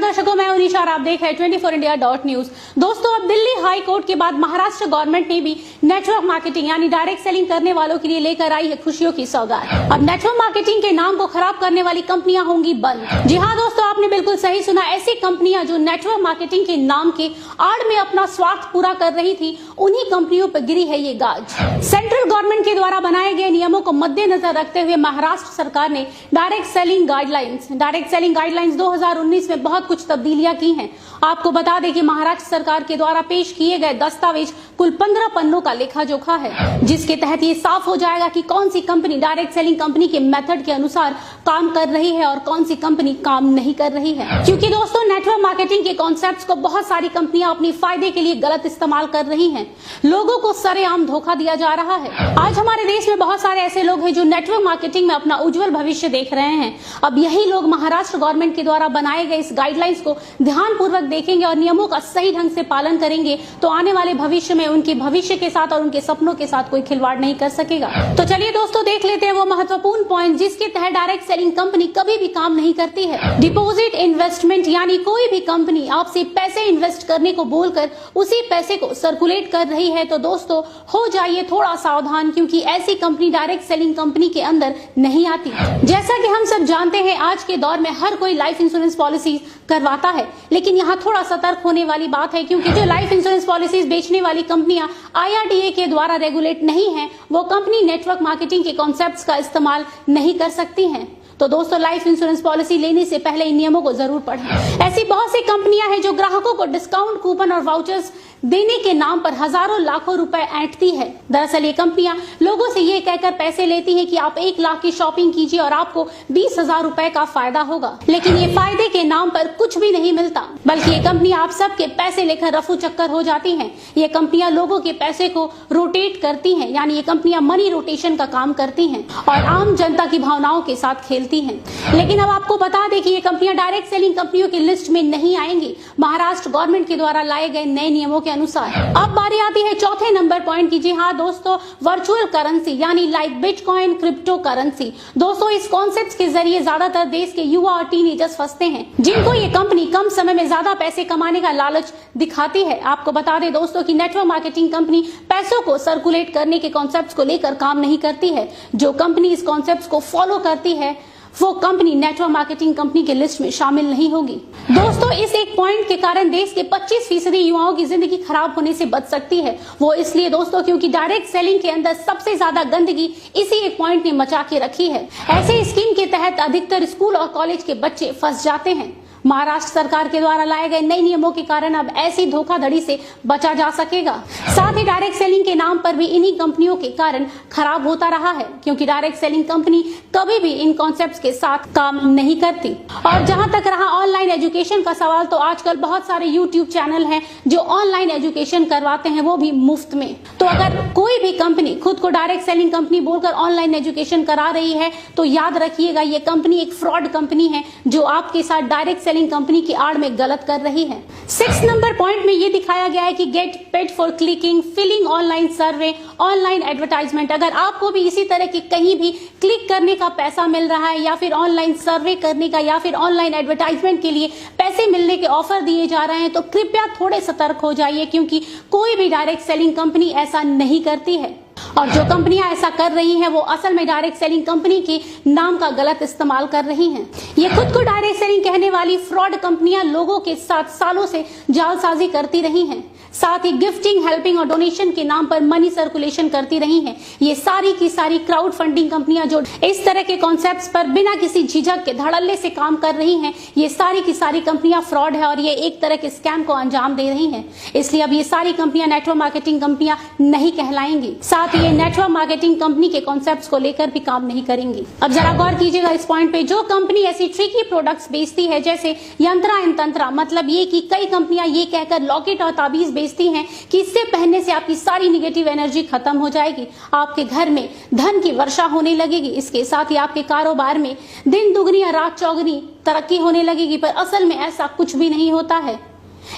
दर्शकों, मैं उनिशा और आप देख रहे हैं 24India.News। दोस्तों, अब दिल्ली हाई कोर्ट के बाद महाराष्ट्र गवर्नमेंट ने भी नेटवर्क मार्केटिंग यानी डायरेक्ट सेलिंग करने वालों के लिए लेकर आई है खुशियों की सौगात। अब नेटवर्क मार्केटिंग के नाम को खराब करने वाली कंपनियां होंगी बंद। जी हाँ दोस्तों, आपने बिल्कुल सही सुना। ऐसी कंपनियां जो नेटवर्क मार्केटिंग के नाम के आड़ में अपना स्वार्थ पूरा कर रही थी, उन्हीं कंपनियों पर गिरी है ये गाज। सेंट्रल गवर्नमेंट के द्वारा बनाए गए नियमों को मद्देनजर रखते हुए महाराष्ट्र सरकार ने डायरेक्ट सेलिंग गाइडलाइंस 2019 में बहुत कुछ तब्दीलियां की हैं। आपको बता दें कि महाराष्ट्र सरकार के द्वारा पेश किए गए दस्तावेज कुल 15 पन्नों का लेखा जोखा है, जिसके तहत ये साफ हो जाएगा कि कौन सी कंपनी डायरेक्ट सेलिंग कंपनी के मेथड के अनुसार काम कर रही है और कौन सी कंपनी काम नहीं कर रही है। क्योंकि दोस्तों, नेटवर्क मार्केटिंग के कॉन्सेप्ट्स को बहुत सारी कंपनियां अपनी फायदे के लिए गलत इस्तेमाल कर रही हैं। लोगों को सरेआम धोखा दिया जा रहा है। आज हमारे देश में बहुत सारे ऐसे लोग हैं जो नेटवर्क मार्केटिंग में अपना उज्जवल भविष्य देख रहे हैं। अब यही लोग महाराष्ट्र गवर्नमेंट के द्वारा बनाए गए इस गाइडलाइंस को ध्यानपूर्वक देखेंगे और नियमों का सही ढंग से पालन करेंगे तो आने वाले भविष्य में उनके भविष्य के साथ और उनके सपनों के साथ कोई खिलवाड़ नहीं कर सकेगा। तो चलिए दोस्तों, देख लेते हैं वो महत्वपूर्ण पॉइंट जिसके तहत डायरेक्ट सेलिंग कंपनी कभी भी काम नहीं करती है। डिपॉजिट इन्वेस्टमेंट यानी कोई भी कंपनी आपसे पैसे इन्वेस्ट करने को बोलकर उसी पैसे को सर्कुलेट कर रही है तो दोस्तों हो जाइए थोड़ा सावधान, क्योंकि ऐसी कंपनी डायरेक्ट सेलिंग कंपनी के अंदर नहीं आती। जैसा कि हम सब जानते हैं, आज के दौर में हर कोई लाइफ इंश्योरेंस पॉलिसी करवाता है, लेकिन यहाँ थोड़ा सतर्क होने वाली बात है, क्योंकि जो लाइफ इंश्योरेंस पॉलिसीज बेचने वाली कंपनियां IRDA के द्वारा रेगुलेट नहीं है, वो कंपनी नेटवर्क मार्केटिंग के कॉन्सेप्ट्स का इस्तेमाल नहीं कर सकती हैं। तो दोस्तों, लाइफ इंश्योरेंस पॉलिसी लेने से पहले इन नियमों को जरूर पढ़ें। ऐसी बहुत सी कंपनियां हैं जो ग्राहकों को डिस्काउंट कूपन और वाउचर्स देने के नाम पर हजारों लाखों रुपए ऐंठती है। दरअसल ये कंपनियां लोगों से ये कहकर पैसे लेती हैं कि आप 1 लाख की शॉपिंग कीजिए और आपको 20,000 रुपए का फायदा होगा, लेकिन ये फायदे के नाम पर कुछ भी नहीं मिलता, बल्कि ये कंपनियां आप सबके पैसे लेकर रफू चक्कर हो जाती हैं। ये कंपनियां लोगों के पैसे को रोटेट करती हैं, यानी ये कंपनियां मनी रोटेशन का काम करती हैं और आम जनता की भावनाओं के साथ खेलती हैं। लेकिन अब आपको बता दें कि ये कंपनियां डायरेक्ट सेलिंग कंपनियों की लिस्ट में नहीं आएंगी महाराष्ट्र गवर्नमेंट के द्वारा लाए गए नए नियमों के अनुसार। अब बारी आती है चौथे नंबर पॉइंट की। जी हाँ दोस्तों, वर्चुअल करेंसी यानी लाइक बिटकॉइन, क्रिप्टो करेंसी। दोस्तों, इस कॉन्सेप्ट के जरिए ज्यादातर देश के युवा और टीनेजर्स फंसते हैं, जिनको ये कंपनी कम समय में ज्यादा पैसे कमाने का लालच दिखाती है। आपको बता दें दोस्तों कि नेटवर्क मार्केटिंग कंपनी पैसों को सर्कुलेट करने के कॉन्सेप्ट को लेकर काम नहीं करती है। जो कंपनी इस कॉन्सेप्ट को फॉलो करती है वो कंपनी नेटवर्क मार्केटिंग कंपनी के लिस्ट में शामिल नहीं होगी। दोस्तों, इस एक पॉइंट के कारण देश के 25% युवाओं की जिंदगी खराब होने से बच सकती है। वो इसलिए दोस्तों क्योंकि डायरेक्ट सेलिंग के अंदर सबसे ज्यादा गंदगी इसी एक पॉइंट ने मचा के रखी है। ऐसे स्कीम के तहत अधिकतर स्कूल और कॉलेज के बच्चे फंस जाते हैं। महाराष्ट्र सरकार के द्वारा लाए गए नए नियमों के कारण अब ऐसी धोखाधड़ी से बचा जा सकेगा। साथ ही डायरेक्ट सेलिंग के नाम पर भी इन्हीं कंपनियों के कारण खराब होता रहा है, क्योंकि डायरेक्ट सेलिंग कंपनी कभी भी इन कॉन्सेप्ट्स के साथ काम नहीं करती। और जहां तक रहा ऑनलाइन एजुकेशन का सवाल, तो आजकल बहुत सारे यूट्यूब चैनल हैं जो ऑनलाइन एजुकेशन करवाते हैं, वो भी मुफ्त में। तो अगर कोई भी कंपनी खुद को डायरेक्ट सेलिंग कंपनी बोलकर ऑनलाइन एजुकेशन करा रही है तो याद रखिएगा, ये कंपनी एक फ्रॉड कंपनी है जो आपके साथ डायरेक्ट सेलिंग कंपनी की आड़ में गलत कर रही है। 6 नंबर पॉइंट में ये दिखाया गया है कि get paid for clicking, filling online survey, online advertisement. अगर आपको भी इसी तरह की कहीं भी क्लिक करने का पैसा मिल रहा है या फिर ऑनलाइन सर्वे करने का या फिर ऑनलाइन एडवर्टाइजमेंट के लिए पैसे मिलने के ऑफर दिए जा रहे हैं तो कृपया थोड़े सतर्क हो जाइए, क्योंकि कोई भी डायरेक्ट सेलिंग कंपनी ऐसा नहीं करती है। और जो कंपनियां ऐसा कर रही हैं वो असल में डायरेक्ट सेलिंग कंपनी के नाम का गलत इस्तेमाल कर रही हैं। ये खुद को डायरेक्ट सेलिंग कहने वाली फ्रॉड कंपनियां लोगों के साथ सालों से जालसाजी करती रही हैं। साथ ही गिफ्टिंग, हेल्पिंग और डोनेशन के नाम पर मनी सर्कुलेशन करती रही हैं। ये सारी की सारी क्राउड फंडिंग कंपनियां जो इस तरह के कॉन्सेप्ट्स पर बिना किसी झिझक के धड़ल्ले से काम कर रही हैं, ये सारी की सारी कंपनियां फ्रॉड है और ये एक तरह के स्कैम को अंजाम दे रही हैं। इसलिए अब ये सारी कंपनियां नेटवर्क मार्केटिंग कंपनियां नहीं कहलाएंगी। साथ ही ये नेटवर्क मार्केटिंग कंपनी के कॉन्सेप्ट्स को लेकर भी काम नहीं करेंगी। अब जरा गौर कीजिएगा इस पॉइंट पे, जो कंपनी ऐसी ट्रिकी प्रोडक्ट्स बेचती है जैसे यंत्रा एंड तंत्रा, मतलब ये कि कई कंपनियां ये कहकर लॉकेट और ताबीज बेचती हैं कि इससे पहनने से आपकी सारी निगेटिव एनर्जी खत्म हो जाएगी, आपके घर में धन की वर्षा होने लगेगी, इसके साथ ही आपके कारोबार में दिन दुगनी या रात चौगनी तरक्की होने लगेगी। पर असल में ऐसा कुछ भी नहीं होता है।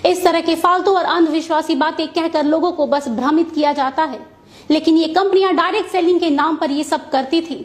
इस तरह के फालतू और अंधविश्वासी बातें कहकर लोगों को बस भ्रमित किया जाता है। लेकिन ये कंपनियां डायरेक्ट सेलिंग के नाम पर ये सब करती थी।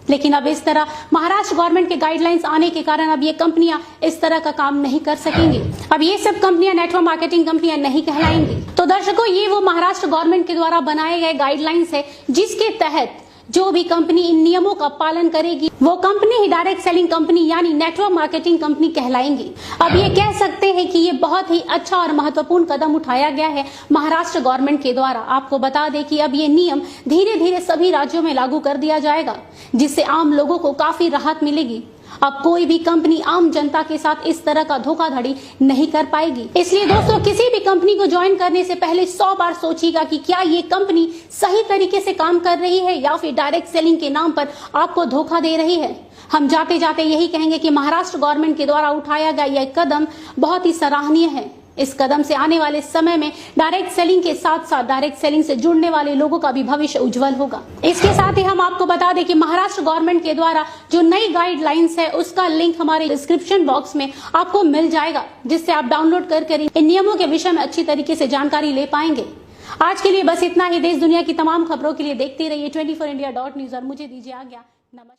दोस्तों, लेकिन अब इस तरह महाराष्ट्र गवर्नमेंट के गाइडलाइंस आने के कारण अब ये कंपनियां इस तरह का काम नहीं कर सकेंगी। अब ये सब कंपनियां नेटवर्क मार्केटिंग कंपनियां नहीं कहलाएंगी। तो दर्शकों, ये वो महाराष्ट्र गवर्नमेंट के द्वारा बनाए गए गाइडलाइंस है जिसके तहत जो भी कंपनी इन नियमों का पालन करेगी वो कंपनी ही डायरेक्ट सेलिंग कंपनी यानी नेटवर्क मार्केटिंग कंपनी कहलाएंगी। अब ये कह सकते हैं कि ये बहुत ही अच्छा और महत्वपूर्ण कदम उठाया गया है महाराष्ट्र गवर्नमेंट के द्वारा। आपको बता दें कि अब ये नियम धीरे धीरे सभी राज्यों में लागू कर दिया जाएगा, जिससे आम लोगों को काफी राहत मिलेगी। अब कोई भी कंपनी आम जनता के साथ इस तरह का धोखाधड़ी नहीं कर पाएगी। इसलिए दोस्तों, किसी भी कंपनी को ज्वाइन करने से पहले 100 बार सोचिएगा कि क्या ये कंपनी सही तरीके से काम कर रही है या फिर डायरेक्ट सेलिंग के नाम पर आपको धोखा दे रही है। हम जाते जाते यही कहेंगे कि महाराष्ट्र गवर्नमेंट के द्वारा उठाया गया यह कदम बहुत ही सराहनीय है। इस कदम से आने वाले समय में डायरेक्ट सेलिंग के साथ साथ डायरेक्ट सेलिंग से जुड़ने वाले लोगों का भी भविष्य उज्जवल होगा। इसके साथ ही हम आपको बता दें कि महाराष्ट्र गवर्नमेंट के द्वारा जो नई गाइडलाइंस है उसका लिंक हमारे डिस्क्रिप्शन बॉक्स में आपको मिल जाएगा, जिससे आप डाउनलोड कर इन नियमों के विषय में अच्छी तरीके से जानकारी ले पाएंगे। आज के लिए बस इतना ही। देश दुनिया की तमाम खबरों के लिए देखते रहिए 24india.news और मुझे दीजिए आज्ञा। नमस्कार।